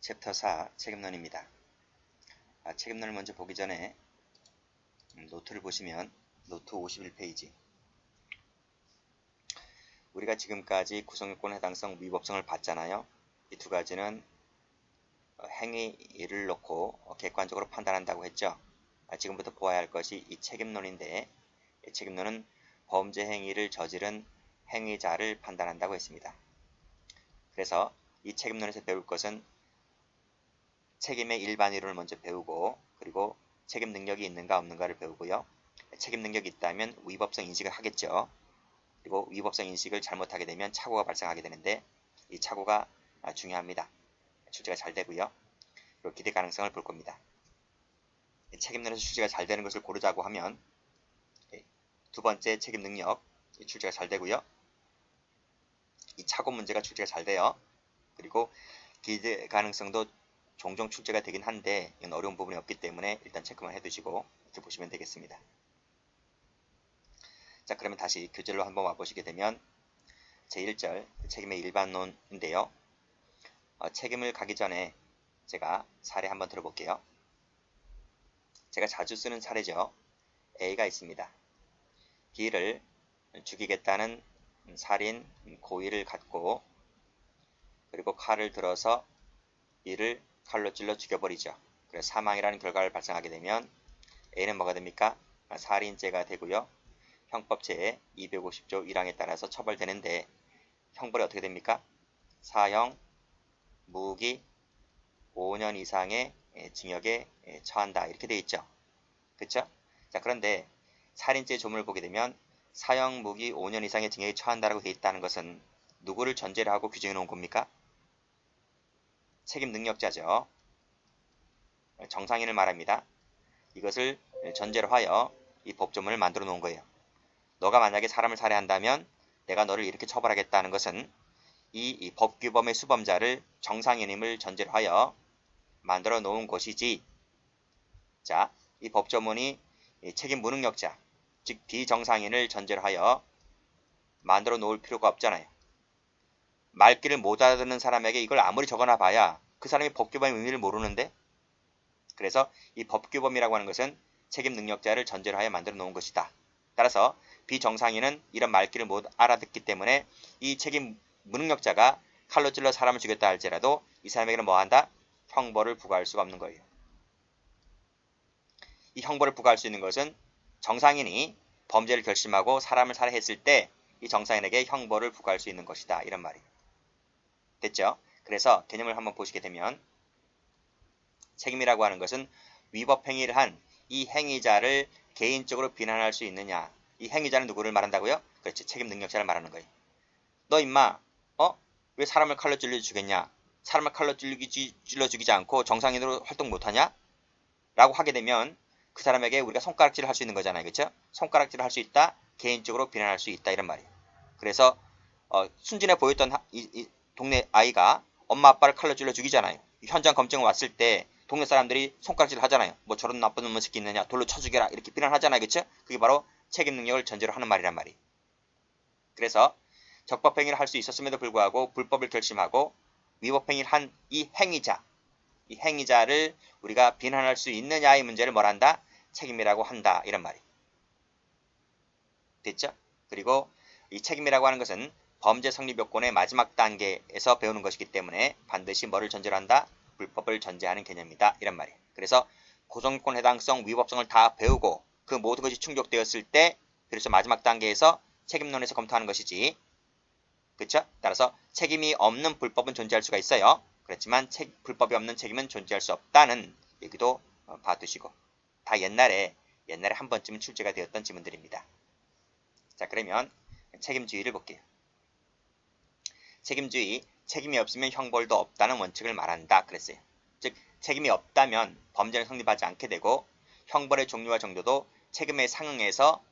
챕터 4 책임론입니다. 책임론을 먼저 보기 전에 노트를 보시면 노트 51페이지 우리가 지금까지 구성요건 해당성, 위법성을 봤잖아요. 이 두 가지는 행위를 놓고 객관적으로 판단한다고 했죠. 지금부터 보아야 할 것이 이 책임론인데, 이 책임론은 범죄 행위를 저지른 행위자를 판단한다고 했습니다. 그래서 이 책임론에서 배울 것은 책임의 일반 이론을 먼저 배우고, 그리고 책임 능력이 있는가 없는가를 배우고요. 책임 능력이 있다면 위법성 인식을 하겠죠. 그리고 위법성 인식을 잘못하게 되면 착오가 발생하게 되는데, 이 착오가 중요합니다. 출제가 잘 되고요. 그리고 기대 가능성을 볼 겁니다. 책임론에서 출제가 잘 되는 것을 고르자고 하면 두 번째 책임 능력 출제가 잘 되고요. 이 착오 문제가 출제가 잘 돼요. 그리고 기대 가능성도 종종 출제가 되긴 한데 이건 어려운 부분이 없기 때문에 일단 체크만 해두시고 이렇게 보시면 되겠습니다. 자, 그러면 다시 교재로 한번 와보시게 되면 제1절 책임의 일반론인데요. 책임을 가기 전에 제가 사례 한번 들어볼게요. 제가 자주 쓰는 사례죠. A가 있습니다. B를 죽이겠다는 살인 고의를 갖고 그리고 칼을 들어서 B를 칼로 찔러 죽여버리죠. 그래서 사망이라는 결과를 발생하게 되면 A는 뭐가 됩니까? 살인죄가 되고요. 형법 제250조 1항에 따라서 처벌되는데 형벌이 어떻게 됩니까? 사형, 무기, 5년 이상의 징역에 처한다. 이렇게 되어 있죠. 그쵸? 자, 그런데 살인죄 조문을 보게 되면 사형, 무기, 5년 이상의 징역에 처한다라고 되어 있다는 것은 누구를 전제로 하고 규정해 놓은 겁니까? 책임 능력자죠. 정상인을 말합니다. 이것을 전제로 하여 이 법조문을 만들어 놓은 거예요. 너가 만약에 사람을 살해한다면 내가 너를 이렇게 처벌하겠다는 것은 이 법규범의 수범자를 정상인임을 전제로 하여 만들어 놓은 것이지. 자, 이 법조문이 책임 무능력자, 즉 비정상인을 전제로 하여 만들어 놓을 필요가 없잖아요. 말귀를 못 알아듣는 사람에게 이걸 아무리 적어놔 봐야 그 사람이 법규범의 의미를 모르는데, 그래서 이 법규범이라고 하는 것은 책임 능력자를 전제로 하여 만들어 놓은 것이다. 따라서 비정상인은 이런 말귀를 못 알아듣기 때문에 이 책임 무능력자가 칼로 찔러 사람을 죽였다 할지라도 이 사람에게는 뭐한다? 형벌을 부과할 수가 없는 거예요. 이 형벌을 부과할 수 있는 것은 정상인이 범죄를 결심하고 사람을 살해했을 때 이 정상인에게 형벌을 부과할 수 있는 것이다. 이런 말이에요. 됐죠? 그래서 개념을 한번 보시게 되면 책임이라고 하는 것은 위법 행위를 한 이 행위자를 개인적으로 비난할 수 있느냐. 이 행위자는 누구를 말한다고요? 그렇지. 책임 능력자를 말하는 거예요. 너 임마 왜 사람을 칼로 찔러 죽였냐? 사람을 칼로 찔러 죽이지 않고 정상인으로 활동 못하냐? 라고 하게 되면 그 사람에게 우리가 손가락질을 할 수 있는 거잖아요. 그렇죠? 손가락질을 할 수 있다. 개인적으로 비난할 수 있다. 이런 말이에요. 그래서 순진해 보였던 이 동네 아이가 엄마 아빠를 칼로 찔러 죽이잖아요. 현장 검증 왔을 때 동네 사람들이 손가락질을 하잖아요. 뭐 저런 나쁜 놈의 새끼 있느냐, 돌로 쳐 죽여라 이렇게 비난하잖아요. 그렇죠? 그게 바로 책임 능력을 전제로 하는 말이란 말이에요. 그래서 적법행위를 할 수 있었음에도 불구하고 불법을 결심하고 위법행위를 한 이 행위자를 우리가 비난할 수 있느냐의 문제를 뭘 한다? 책임이라고 한다. 이런 말이에요. 됐죠? 그리고 이 책임이라고 하는 것은 범죄 성립 요건의 마지막 단계에서 배우는 것이기 때문에 반드시 뭐를 전제로 한다? 불법을 전제하는 개념이다. 이런 말이에요. 그래서 구성요건 해당성, 위법성을 다 배우고 그 모든 것이 충족되었을 때 그래서 마지막 단계에서 책임론에서 검토하는 것이지. 그렇죠? 따라서 책임이 없는 불법은 존재할 수가 있어요. 그렇지만 불법이 없는 책임은 존재할 수 없다는 얘기도 봐두시고. 다 옛날에 한 번쯤은 출제가 되었던 지문들입니다. 자, 그러면 책임주의를 볼게요. 책임주의, 책임이 없으면 형벌도 없다는 원칙을 말한다 그랬어요. 즉 책임이 없다면 범죄는 성립하지 않게 되고 형벌의 종류와 정도도 책임에 상응해서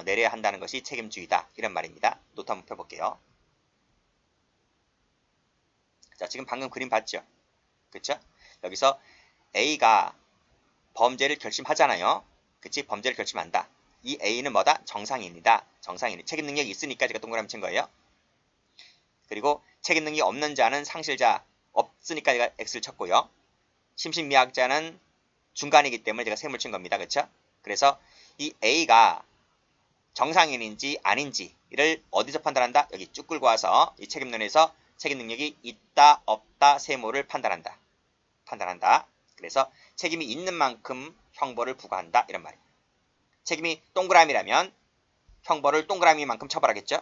내려야 한다는 것이 책임주의다. 이런 말입니다. 노트 한번 펴볼게요. 자, 지금 방금 그림 봤죠? 그쵸? 여기서 A가 범죄를 결심하잖아요. 그치? 범죄를 결심한다. 이 A는 뭐다? 정상인이다. 정상인. 책임 능력이 있으니까 제가 동그라미 친 거예요. 그리고 책임 능력이 없는 자는 상실자, 없으니까 제가 X를 쳤고요. 심신미약자는 중간이기 때문에 제가 셈을 친 겁니다. 그렇죠? 그래서 이 A가 정상인인지 아닌지를 어디서 판단한다? 여기 쭉 끌고 와서 이 책임론에서 책임 능력이 있다, 없다, 세모를 판단한다. 그래서 책임이 있는 만큼 형벌을 부과한다. 이런 말이에요. 책임이 동그라미라면 형벌을 동그라미만큼 처벌하겠죠?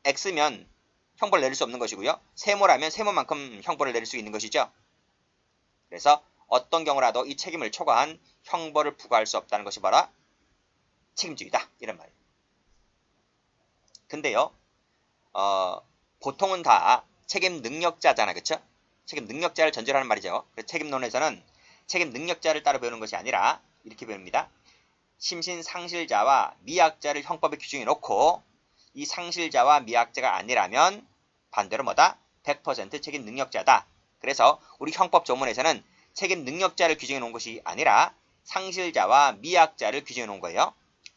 X면 형벌을 내릴 수 없는 것이고요. 세모라면 세모만큼 형벌을 내릴 수 있는 것이죠. 그래서 어떤 경우라도 이 책임을 초과한 형벌을 부과할 수 없다는 것이 뭐라? 책임주의다. 이런 말이에요. 근데요. 보통은 다 책임 능력자잖아. 그쵸? 책임 능력자를 전제로 하는 말이죠. 그래서 책임론에서는 책임 능력자를 따로 배우는 것이 아니라 이렇게 배웁니다. 심신상실자와 미약자를 형법에 규정해 놓고 이 상실자와 미약자가 아니라면 반대로 뭐다? 100% 책임 능력자다. 그래서 우리 형법 조문에서는 책임 능력자를 규정해 놓은 것이 아니라 상실자와 미약자를 규정해 놓은 거예요.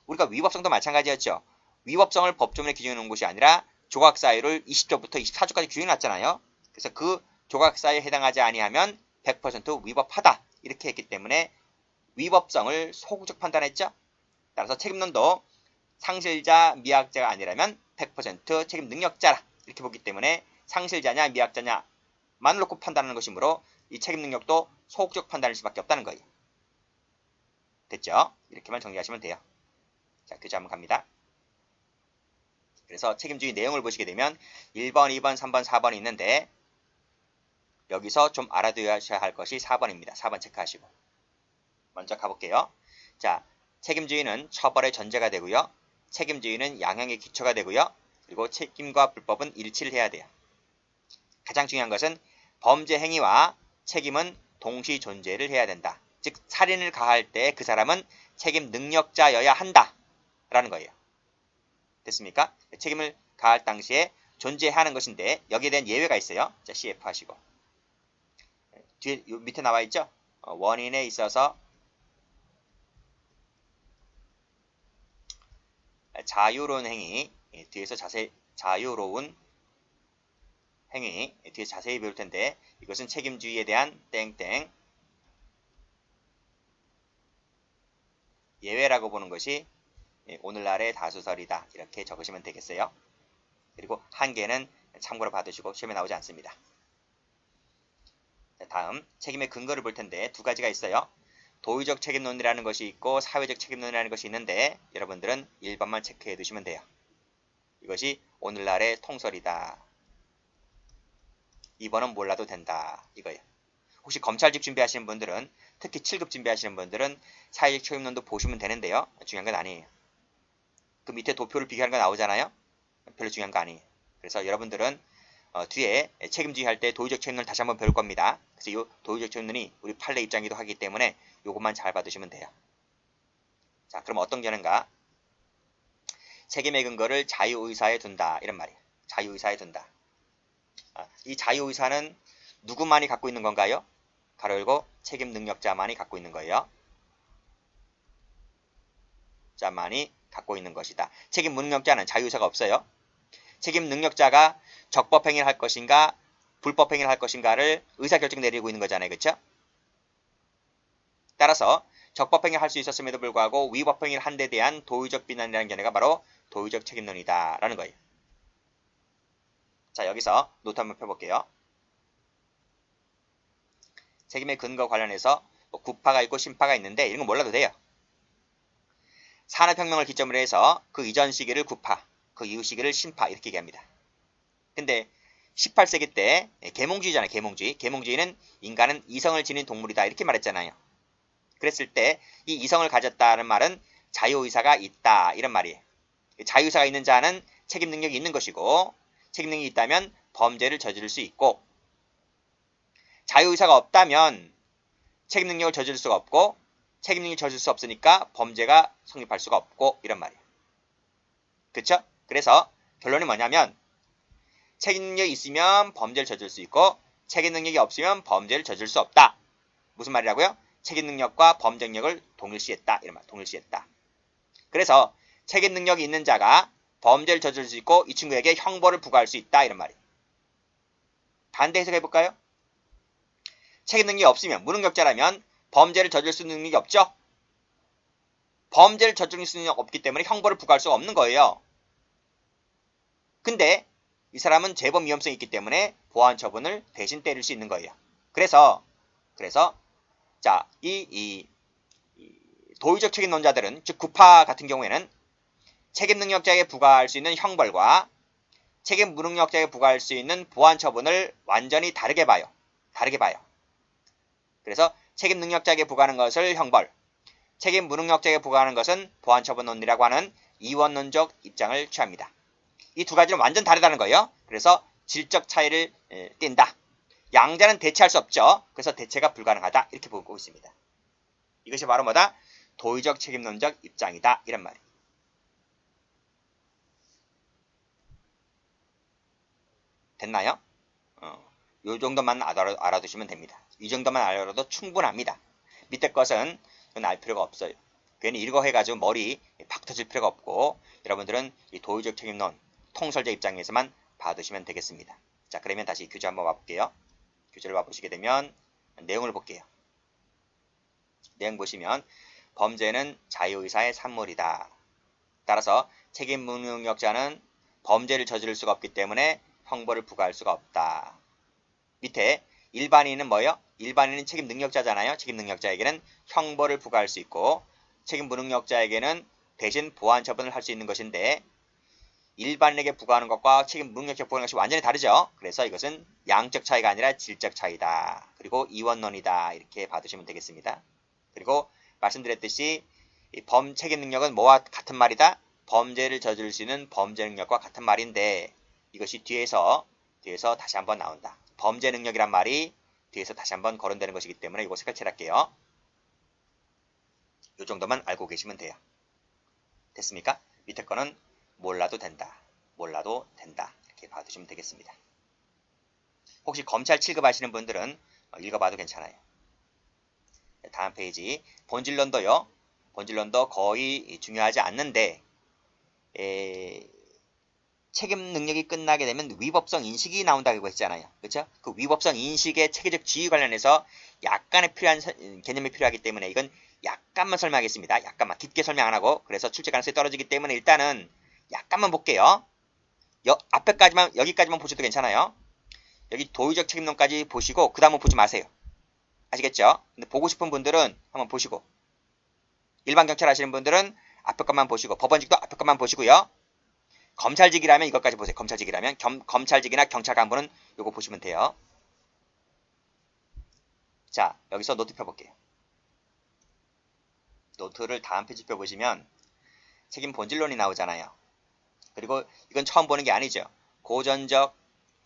우리가 위법성도 마찬가지였죠. 위법성을 법조문에 규정해 놓은 것이 아니라 조각사유를 20조부터 24조까지 규정해 놨잖아요. 그래서 그 조각사유에 해당하지 아니하면 100% 위법하다. 이렇게 했기 때문에 위법성을 소극적 판단했죠. 따라서 책임론도 상실자, 미약자가 아니라면 100% 책임 능력자라 이렇게 보기 때문에 상실자냐 미약자냐만 놓고 판단하는 것이므로 이 책임 능력도 소극적 판단일 수밖에 없다는 거예요. 됐죠? 이렇게만 정리하시면 돼요. 자, 교재 한번 갑니다. 그래서 책임주의 내용을 보시게 되면 1번, 2번, 3번, 4번이 있는데 여기서 좀 알아두셔야 할 것이 4번입니다. 4번 체크하시고 먼저 가볼게요. 자, 책임주의는 처벌의 전제가 되고요. 책임주의는 양형의 기초가 되고요. 그리고 책임과 불법은 일치를 해야 돼요. 가장 중요한 것은 범죄 행위와 책임은 동시 존재를 해야 된다. 즉 살인을 가할 때 그 사람은 책임 능력자여야 한다. 라는 거예요. 됐습니까? 책임을 가할 당시에 존재하는 것인데 여기에 대한 예외가 있어요. 자, CF 하시고 뒤에 밑에 나와 있죠? 원인에 있어서 자유로운 행위 뒤에서 자유로운 행위 뒤에서 자세히 배울 텐데 이것은 책임주의에 대한 땡땡 예외라고 보는 것이 오늘날의 다수설이다. 이렇게 적으시면 되겠어요. 그리고 한계는 참고로 받으시고 시험에 나오지 않습니다. 다음 책임의 근거를 볼 텐데 두 가지가 있어요. 도의적 책임론이라는 것이 있고 사회적 책임론이라는 것이 있는데 여러분들은 1번만 체크해 두시면 돼요. 이것이 오늘날의 통설이다. 2번은 몰라도 된다. 이거예요. 혹시 검찰직 준비하시는 분들은 특히 7급 준비하시는 분들은 사회적 책임론도 보시면 되는데요. 중요한 건 아니에요. 그 밑에 도표를 비교하는 거 나오잖아요. 별로 중요한 거 아니에요. 그래서 여러분들은 뒤에 책임주의 할 때 도의적 책임론을 다시 한번 배울 겁니다. 그래서 이 도의적 책임론이 우리 판례 입장이기도 하기 때문에 이것만 잘 받으시면 돼요. 자, 그럼 어떤 견해인가? 책임의 근거를 자유의사에 둔다. 이런 말이에요. 자유의사에 둔다. 이 자유의사는 누구만이 갖고 있는 건가요? 가로 열고 책임 능력자만이 갖고 있는 거예요. 자만이 갖고 있는 것이다. 책임 능력자는 자유의사가 없어요. 책임 능력자가 적법행위를 할 것인가 불법행위를 할 것인가를 의사결정 내리고 있는 거잖아요. 그렇죠? 따라서 적법행위를 할 수 있었음에도 불구하고 위법행위를 한 데 대한 도의적 비난이라는 견해가 바로 도의적 책임론이다 라는 거예요. 자, 여기서 노트 한번 펴볼게요. 책임의 근거 관련해서 구파가 있고 신파가 있는데 이런 거 몰라도 돼요. 산업혁명을 기점으로 해서 그 이전 시기를 구파, 그 이후 시기를 신파 이렇게 얘기합니다. 근데 18세기 때 계몽주의잖아요. 계몽주의. 계몽주의는 인간은 이성을 지닌 동물이다 이렇게 말했잖아요. 그랬을 때 이 이성을 가졌다는 말은 자유의사가 있다 이런 말이에요. 자유의사가 있는 자는 책임 능력이 있는 것이고 책임 능력이 있다면 범죄를 저지를 수 있고 자유의사가 없다면 책임 능력을 저지를 수가 없고 책임 능력을 저지를 수 없으니까 범죄가 성립할 수가 없고 이런 말이에요. 그렇죠? 그래서 결론이 뭐냐면 책임 능력이 있으면 범죄를 저지를 수 있고 책임 능력이 없으면 범죄를 저지를 수 없다. 무슨 말이라고요? 책임 능력과 범죄 능력을 동일시했다. 이런 말, 동일시했다. 그래서 책임 능력이 있는 자가 범죄를 저지를 수 있고 이 친구에게 형벌을 부과할 수 있다. 이런 말이에요. 반대 해석해 볼까요? 책임 능력이 없으면, 무능력자라면 범죄를 저질 수 있는 능력이 없죠? 범죄를 저질 수 있는 능력이 없기 때문에 형벌을 부과할 수가 없는 거예요. 근데 이 사람은 재범 위험성이 있기 때문에 보안 처분을 대신 때릴 수 있는 거예요. 그래서 자, 이 도의적 책임론자들은, 즉 구파 같은 경우에는 책임 능력자에게 부과할 수 있는 형벌과 책임 무능력자에게 부과할 수 있는 보안 처분을 완전히 다르게 봐요. 그래서 책임 능력자에게 부과하는 것을 형벌, 책임 무능력자에게 부과하는 것은 보안 처분론이라고 하는 이원론적 입장을 취합니다. 이 두 가지는 완전 다르다는 거예요. 그래서 질적 차이를 띈다. 양자는 대체할 수 없죠. 그래서 대체가 불가능하다. 이렇게 보고 있습니다. 이것이 바로 뭐다? 도의적 책임론적 입장이다. 이런 말이에요. 됐나요? 요 정도만 알아두시면 됩니다. 이 정도만 알아도 충분합니다. 밑에 것은 알 필요가 없어요. 괜히 읽어해가지고 머리 팍 터질 필요가 없고, 여러분들은 이 도의적 책임론, 통설적 입장에서만 봐두시면 되겠습니다. 자, 그러면 다시 규제 한번 와볼게요. 규제를 와보시게 되면 내용을 볼게요. 내용 보시면 범죄는 자유의사의 산물이다. 따라서 책임 무능력자는 범죄를 저지를 수가 없기 때문에 형벌을 부과할 수가 없다. 밑에 일반인은 뭐예요? 일반인은 책임 능력자잖아요. 책임 능력자에게는 형벌을 부과할 수 있고, 책임 무능력자에게는 대신 보안 처분을 할 수 있는 것인데, 일반인에게 부과하는 것과 책임 무능력자에게 부과하는 것이 완전히 다르죠. 그래서 이것은 양적 차이가 아니라 질적 차이다. 그리고 이원론이다. 이렇게 봐두시면 되겠습니다. 그리고 말씀드렸듯이 책임 능력은 뭐와 같은 말이다? 범죄를 저지를 수 있는 범죄 능력과 같은 말인데, 이것이 뒤에서 다시 한번 나온다. 범죄 능력이란 말이 뒤에서 다시 한번 거론되는 것이기 때문에 이거 색깔칠할게요. 이 정도만 알고 계시면 돼요. 됐습니까? 밑에 거는 몰라도 된다. 이렇게 봐두시면 되겠습니다. 혹시 검찰 7급 하시는 분들은 읽어봐도 괜찮아요. 다음 페이지. 본질론도요. 본질론도 거의 중요하지 않는데, 책임 능력이 끝나게 되면 위법성 인식이 나온다고 했잖아요. 그렇죠? 그 위법성 인식의 체계적 지위 관련해서 약간의 개념이 필요하기 때문에 이건 약간만 설명하겠습니다. 약간만, 깊게 설명 안 하고. 그래서 출제 가능성이 떨어지기 때문에 일단은 약간만 볼게요. 여기까지만 보셔도 괜찮아요. 여기 도의적 책임론까지 보시고 그 다음은 보지 마세요. 아시겠죠? 근데 보고 싶은 분들은 한번 보시고, 일반 경찰 하시는 분들은 앞에 것만 보시고, 법원직도 앞에 것만 보시고요. 검찰직이라면 이것까지 보세요. 검찰직이라면 검찰직이나 경찰 간부는 이거 보시면 돼요. 자, 여기서 노트 펴볼게요. 노트를 다음 페이지 펴보시면 책임 본질론이 나오잖아요. 그리고 이건 처음 보는 게 아니죠. 고전적,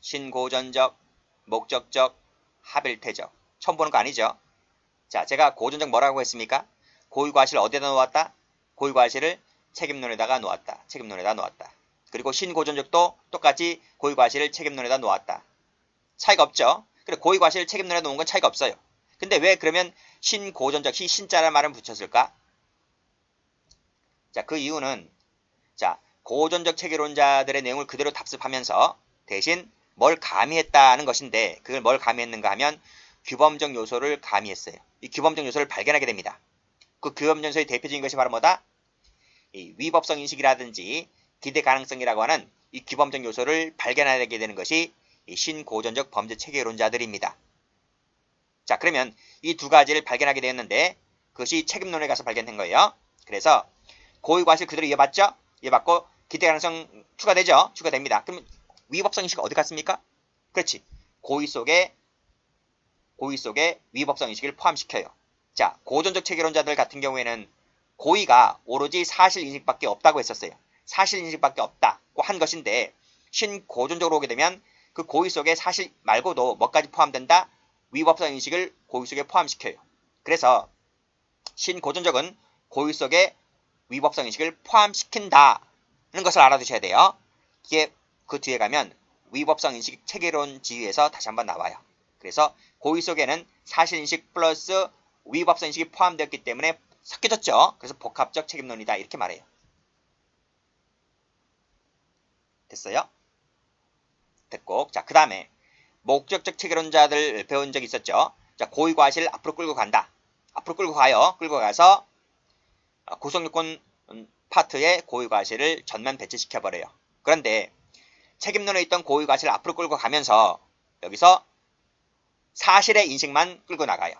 신고전적, 목적적, 합일태적. 처음 보는 거 아니죠. 자, 제가 고전적 뭐라고 했습니까? 고의과실을 어디다 놓았다? 고의과실을 책임론에다가 놓았다. 그리고 신고전적도 똑같이 고의과실을 책임론에다 놓았다. 차이가 없죠. 그리고 고의과실을 책임론에 놓은 건 차이가 없어요. 근데 왜 그러면 신고전적, 신자라는 말을 붙였을까? 자, 그 이유는, 자, 고전적 체계론자들의 내용을 그대로 답습하면서 대신 뭘 가미했다는 것인데, 그걸 뭘 가미했는가 하면 규범적 요소를 가미했어요. 이 규범적 요소를 발견하게 됩니다. 그 규범적 요소의 대표적인 것이 바로 뭐다? 이 위법성 인식이라든지 기대 가능성이라고 하는 이 규범적 요소를 발견하게 되는 것이 이 신고전적 범죄 체계론자들입니다. 자, 그러면 이 두 가지를 발견하게 되었는데 그것이 책임론에 가서 발견된 거예요. 그래서 고의과실 그대로 이어봤죠? 이어봤고 기대 가능성 추가되죠? 추가됩니다. 그러면 위법성 인식 어디 갔습니까? 그렇지. 고의 속에 위법성 인식을 포함시켜요. 자, 고전적 체계론자들 같은 경우에는 고의가 오로지 사실 인식밖에 없다고 했었어요. 사실 인식밖에 없다고 한 것인데, 신고전적으로 오게 되면 그 고의 속에 사실 말고도 뭐까지 포함된다? 위법성 인식을 고의 속에 포함시켜요. 그래서 신고전적은 고의 속에 위법성 인식을 포함시킨다는 것을 알아두셔야 돼요. 이게 그 뒤에 가면 위법성 인식 체계론 지위에서 다시 한번 나와요. 그래서 고의 속에는 사실 인식 플러스 위법성 인식이 포함되었기 때문에 섞여졌죠. 그래서 복합적 책임론이다 이렇게 말해요. 됐어요? 됐고, 자, 그 다음에 목적적 체계론자들 배운 적 있었죠. 자, 고의 과실을 앞으로 끌고 간다. 앞으로 끌고 가요. 끌고 가서 구성요건 파트에 고의 과실을 전면 배치시켜 버려요. 그런데 책임론에 있던 고의 과실을 앞으로 끌고 가면서 여기서 사실의 인식만 끌고 나가요.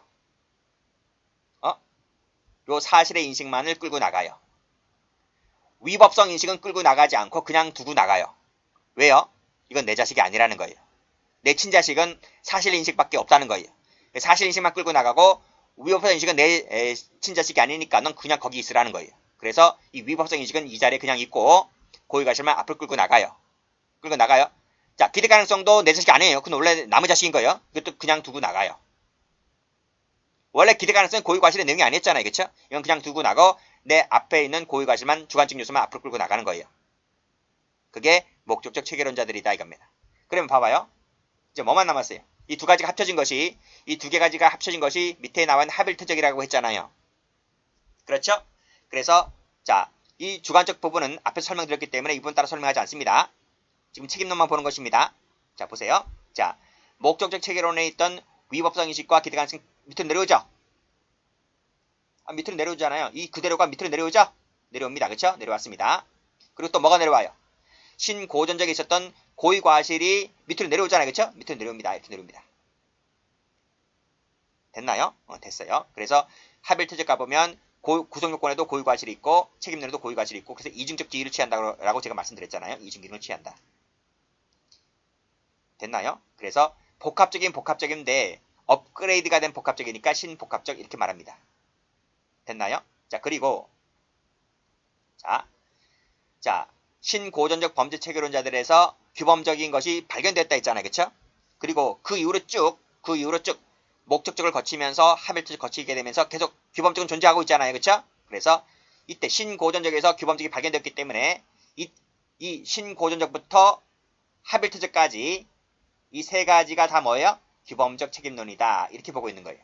요 사실의 인식만을 끌고 나가요. 위법성 인식은 끌고 나가지 않고 그냥 두고 나가요. 왜요? 이건 내 자식이 아니라는 거예요. 내 친자식은 사실 인식밖에 없다는 거예요. 사실 인식만 끌고 나가고 위법성 인식은 내 친자식이 아니니까 넌 그냥 거기 있으라는 거예요. 그래서 이 위법성 인식은 이 자리에 그냥 있고 고의 과실만 앞으로 끌고 나가요. 끌고 나가요. 자, 기대 가능성도 내 자식이 아니에요. 그건 원래 남의 자식인 거예요. 이것도 그냥 두고 나가요. 원래 기대 가능성은 고의 과실의 내용이 아니었잖아요. 그쵸? 이건 그냥 두고 나고 내 앞에 있는 고의 과실만 주관적 요소만 앞으로 끌고 나가는 거예요. 그게 목적적 체계론자들이다 이겁니다. 그러면 봐봐요. 이제 뭐만 남았어요? 이 두 가지가 합쳐진 것이 이 두 개 가지가 합쳐진 것이 밑에 나와 있는 하빌트적이라고 했잖아요. 그렇죠? 그래서 자, 이 주관적 부분은 앞에서 설명드렸기 때문에 이 부분 따라 설명하지 않습니다. 지금 책임론만 보는 것입니다. 자, 보세요. 자, 목적적 체계론에 있던 위법성 인식과 기대 가능성 밑으로 내려오죠? 밑으로 내려오잖아요. 이 그대로가 밑으로 내려오죠? 내려옵니다. 그렇죠? 내려왔습니다. 그리고 또 뭐가 내려와요? 신고전적에 있었던 고의 과실이 밑으로 내려오잖아요. 그렇죠? 밑으로 내려옵니다. 이렇게 내려옵니다. 됐나요? 됐어요. 그래서 하빌트적 가보면 구성요건에도 고의 과실이 있고 책임론에도 고의 과실이 있고 그래서 이중적 지위를 취한다고 제가 말씀드렸잖아요. 이중 기능을 취한다. 됐나요? 그래서 복합적인데 업그레이드가 된 복합적이니까 신복합적 이렇게 말합니다. 됐나요? 자, 그리고 자, 신고전적 범죄 체계론자들에서 규범적인 것이 발견됐다 했잖아요. 그쵸? 그리고 그 이후로 쭉 목적적을 거치면서 하빌트를 거치게 되면서 계속 규범적은 존재하고 있잖아요. 그쵸? 그래서 이때 신고전적에서 규범적이 발견됐기 때문에 이 신고전적부터 하빌트적까지 이 세 가지가 다 뭐예요? 규범적 책임론이다. 이렇게 보고 있는 거예요.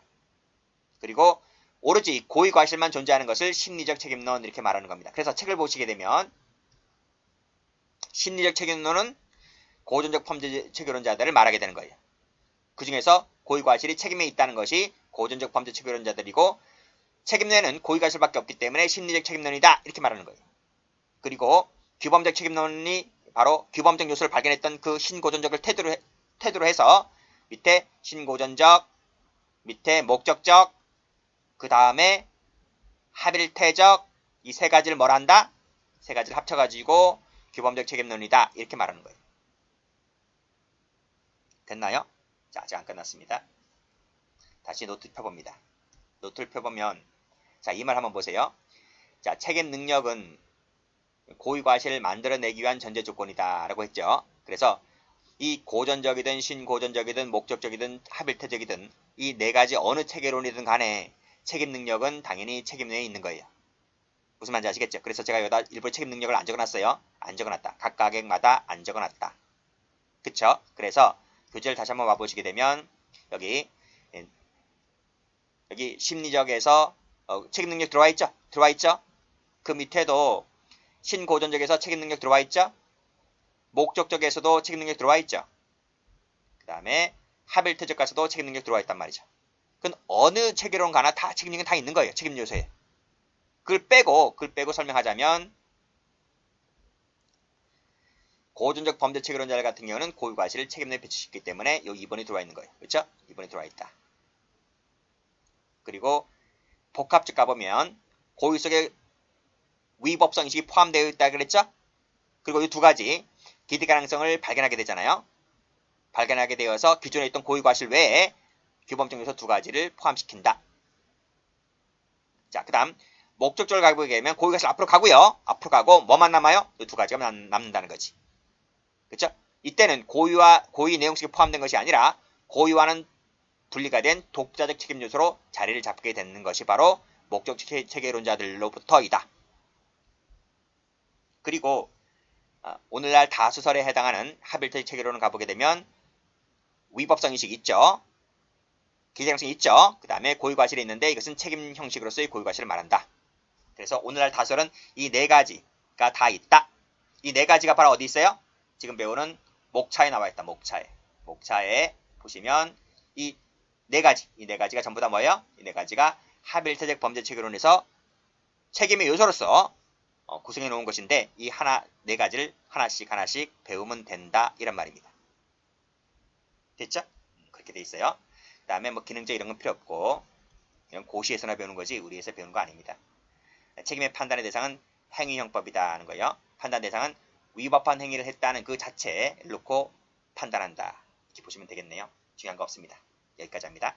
그리고 오로지 고의 과실만 존재하는 것을 심리적 책임론 이렇게 말하는 겁니다. 그래서 책을 보시게 되면 심리적 책임론은 고전적 범죄 체계론자들을 말하게 되는 거예요. 그 중에서 고의 과실이 책임에 있다는 것이 고전적 범죄 체계론자들이고 책임론에는 고의 과실밖에 없기 때문에 심리적 책임론이다 이렇게 말하는 거예요. 그리고 규범적 책임론이 바로 규범적 요소를 발견했던 그 신고전적을 태도로 해서 밑에 신고전적, 밑에 목적적, 그 다음에 하빌테적 이 세 가지를 뭘 한다? 세 가지를 합쳐가지고 규범적 책임론이다 이렇게 말하는 거예요. 됐나요? 자, 아직 안 끝났습니다. 다시 노트 펴봅니다. 노트를 펴보면 자, 이 말 한번 보세요. 자, 책임 능력은 고의 과실을 만들어내기 위한 전제 조건이다 라고 했죠. 그래서 이 고전적이든 신고전적이든 목적적이든 하빌테적이든 이 네 가지 어느 체계론이든 간에 책임 능력은 당연히 책임 내에 있는 거예요. 무슨 말인지 아시겠죠? 그래서 제가 여기다 일부러 책임 능력을 안 적어놨어요. 안 적어놨다. 각각액마다 안 적어놨다. 그쵸? 그래서 교재를 다시 한번 와보시게 되면 여기 심리적에서 책임 능력 들어와 있죠? 들어와 있죠? 그 밑에도 신고전적에서 책임 능력 들어와 있죠? 목적적에서도 책임 능력 들어와 있죠? 그 다음에 하빌트적 가서도 책임 능력 들어와 있단 말이죠. 그건 어느 체계론 가나 다 책임 능력은 다 있는 거예요. 책임 요소에. 그걸 빼고 설명하자면 고전적 범죄 체계론자 같은 경우는 고의 과실을 책임내에 배치시켰기 때문에 여기 2번이 들어와 있는 거예요. 그렇죠? 2번이 들어와 있다. 그리고 복합적 가보면 고의 속에 위법성 인식이 포함되어 있다 그랬죠? 그리고 이 두 가지 기대 가능성을 발견하게 되잖아요. 발견하게 되어서 기존에 있던 고의 과실 외에 규범적 요소 두 가지를 포함시킨다. 자, 그 다음 목적적으로 가보게 되면 고의 과실 앞으로 가고요. 앞으로 가고 뭐만 남아요? 이 두 가지가 남는다는 거지. 그쵸? 이때는 고의 내용식이 포함된 것이 아니라 고의와는 분리가 된 독자적 책임 요소로 자리를 잡게 되는 것이 바로 목적 체계론자들로부터이다. 그리고 오늘날 다수설에 해당하는 하빌트 체계론을 가보게 되면 위법성 인식이 있죠. 기재형식이 있죠. 그 다음에 고의 과실이 있는데 이것은 책임 형식으로서의 고의 과실을 말한다. 그래서 오늘날 다수설은 이 네 가지가 다 있다. 이 네 가지가 바로 어디 있어요? 지금 배우는 목차에 나와 있다. 목차에 보시면 이 네 가지. 이 네 가지가 전부 다 뭐예요? 이 네 가지가 합일타적 범죄 체계론에서 책임의 요소로서 구성해 놓은 것인데 이 네 가지를 하나씩 배우면 된다 이런 말입니다. 됐죠? 그렇게 돼 있어요. 그 다음에 뭐 기능적 이런 건 필요 없고 이런 고시에서나 배우는 거지 우리에서 배우는 거 아닙니다. 책임의 판단의 대상은 행위형법이다 하는 거예요. 판단 대상은 위법한 행위를 했다는 그 자체를 놓고 판단한다. 이렇게 보시면 되겠네요. 중요한 거 없습니다. 여기까지 합니다.